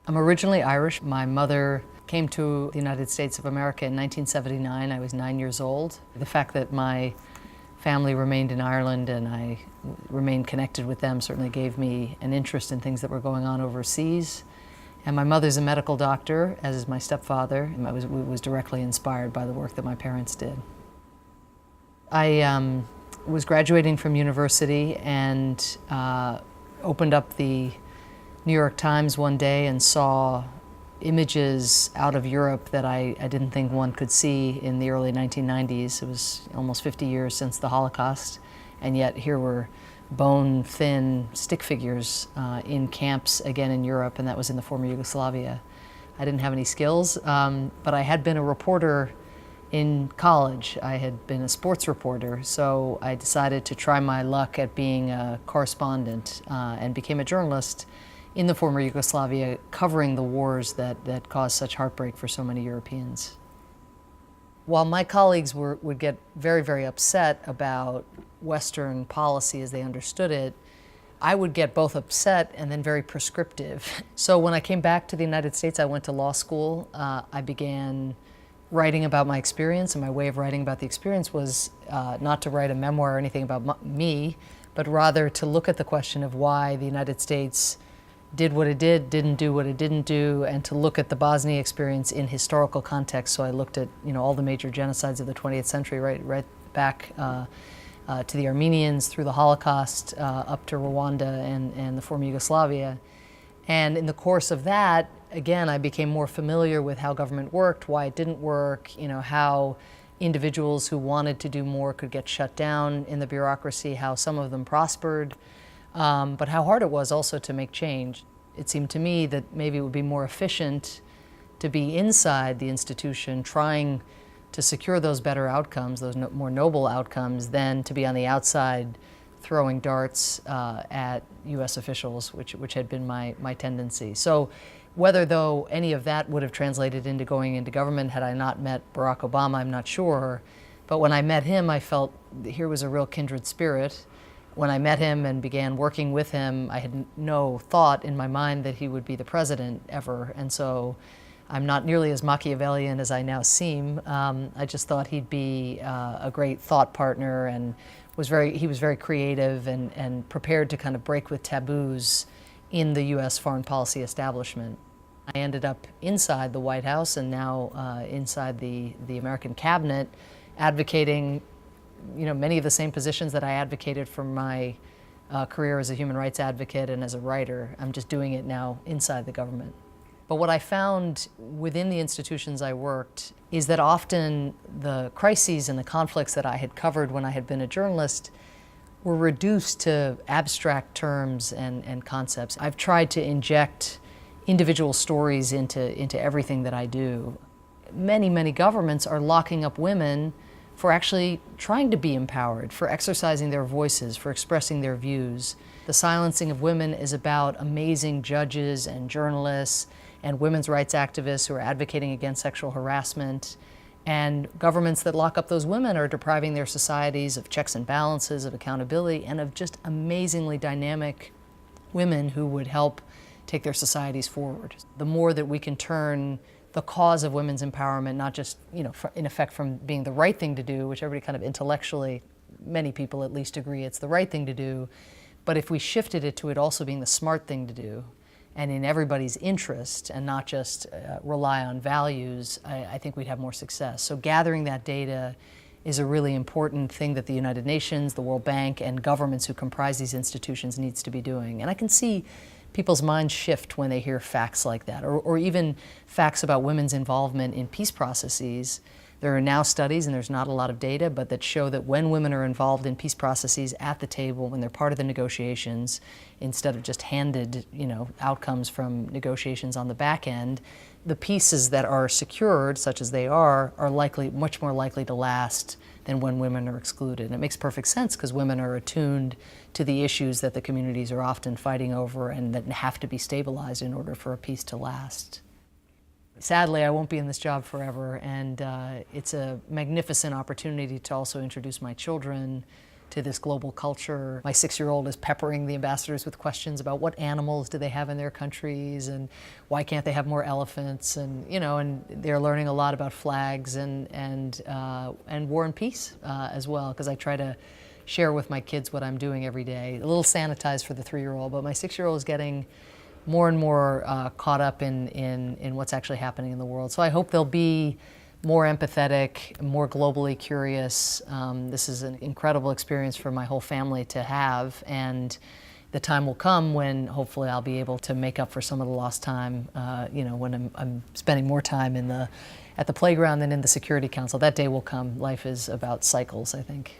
I'm originally Irish. My mother came to the United States of America in 1979. I was 9 years old. The fact that my family remained in Ireland and I remained connected with them certainly gave me an interest in things that were going on overseas. And my mother's a medical doctor, as is my stepfather. I was directly inspired by the work that my parents did. I was graduating from university and opened up the New York Times one day and saw images out of Europe that I didn't think one could see in the early 1990s. It was almost 50 years since the Holocaust, and yet here were bone-thin stick figures in camps again in Europe, and that was in the former Yugoslavia. I didn't have any skills, but I had been a reporter in college. I had been a sports reporter, so I decided to try my luck at being a correspondent and became a journalist in the former Yugoslavia, covering the wars that caused such heartbreak for so many Europeans. While my colleagues would get very, very upset about Western policy as they understood it, I would get both upset and then very prescriptive. So when I came back to the United States, I went to law school. I began writing about my experience, and my way of writing about the experience was not to write a memoir or anything about me, but rather to look at the question of why the United States did what it did, didn't do what it didn't do, and to look at the Bosnia experience in historical context. So I looked at all the major genocides of the 20th century, right back to the Armenians, through the Holocaust, up to Rwanda and the former Yugoslavia. And in the course of that, again, I became more familiar with how government worked, why it didn't work, how individuals who wanted to do more could get shut down in the bureaucracy, how some of them prospered. But how hard it was also to make change. It seemed to me that maybe it would be more efficient to be inside the institution trying to secure those better outcomes, those more noble outcomes, than to be on the outside throwing darts at U.S. officials, which had been my tendency. So whether, though, any of that would have translated into going into government had I not met Barack Obama, I'm not sure. But when I met him, I felt here was a real kindred spirit. When I met him and began working with him, I had no thought in my mind that he would be the president ever. And so I'm not nearly as Machiavellian as I now seem. I just thought he'd be a great thought partner, and he was very creative and prepared to kind of break with taboos in the U.S. foreign policy establishment. I ended up inside the White House and now inside the American cabinet, advocating many of the same positions that I advocated for my career as a human rights advocate and as a writer. I'm just doing it now inside the government. But what I found within the institutions I worked is that often the crises and the conflicts that I had covered when I had been a journalist were reduced to abstract terms and concepts. I've tried to inject individual stories into everything that I do. Many governments are locking up women for actually trying to be empowered, for exercising their voices, for expressing their views. The silencing of women is about amazing judges and journalists and women's rights activists who are advocating against sexual harassment. And governments that lock up those women are depriving their societies of checks and balances, of accountability, and of just amazingly dynamic women who would help take their societies forward. The more that we can turn the cause of women's empowerment, not just, in effect from being the right thing to do, which everybody kind of intellectually, many people at least agree it's the right thing to do, but if we shifted it to it also being the smart thing to do, and in everybody's interest, and not just rely on values, I think we'd have more success. So gathering that data is a really important thing that the United Nations, the World Bank, and governments who comprise these institutions needs to be doing. And I can see people's minds shift when they hear facts like that, or even facts about women's involvement in peace processes. There are now studies, and there's not a lot of data, but that show that when women are involved in peace processes at the table, when they're part of the negotiations, instead of just handed, outcomes from negotiations on the back end, the pieces that are secured, such as they are much more likely to last than when women are excluded. And it makes perfect sense because women are attuned to the issues that the communities are often fighting over and that have to be stabilized in order for a peace to last. Sadly, I won't be in this job forever, and it's a magnificent opportunity to also introduce my children to this global culture. My 6-year-old is peppering the ambassadors with questions about what animals do they have in their countries and why can't they have more elephants, and and they're learning a lot about flags and war and peace as well, because I try to share with my kids what I'm doing every day. A little sanitized for the 3-year-old, but my 6-year-old is getting more and more caught up in what's actually happening in the world. So I hope they'll be more empathetic, more globally curious. This is an incredible experience for my whole family to have, and the time will come when hopefully I'll be able to make up for some of the lost time, when I'm spending more time at the playground than in the Security Council. That day will come. Life is about cycles, I think.